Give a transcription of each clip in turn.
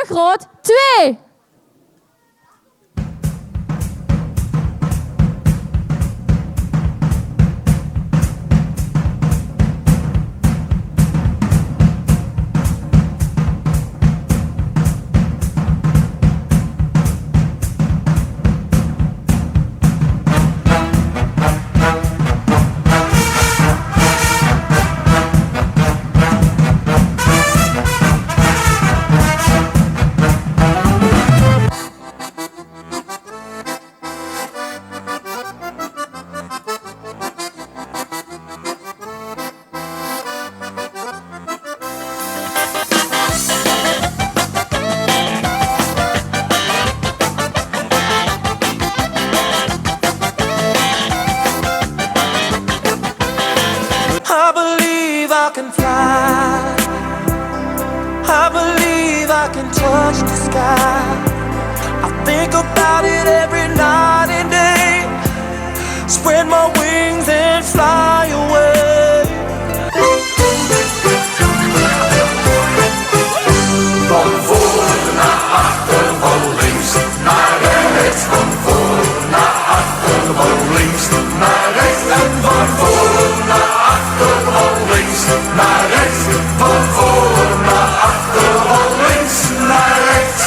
groot 2. I believe I can fly. I believe I can touch the sky. I think about it every night and day. Spread my wings and fly away. Van voor naar achter, van links naar rechts. Van voor naar achter, van links naar rechts. En van voor naar achter, van links naar rechts. Van voor naar achter, van links naar rechts.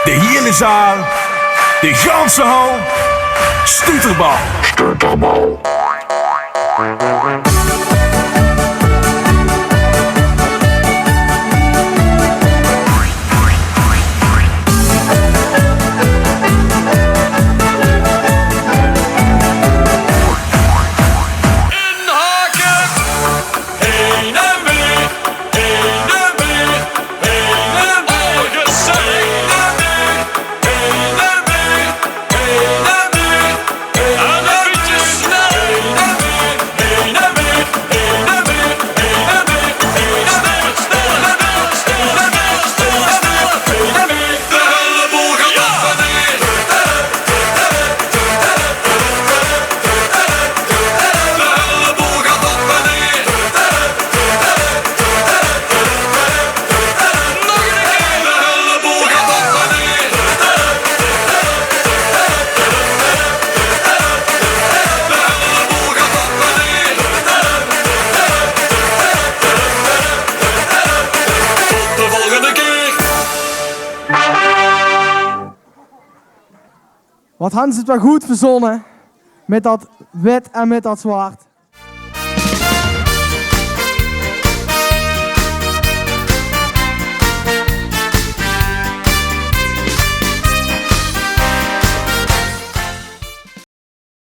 De hele zaal, de ganse hal, stuterbal. Stuterbal. Wat Hans het wel goed verzonnen met dat wit en met dat zwart.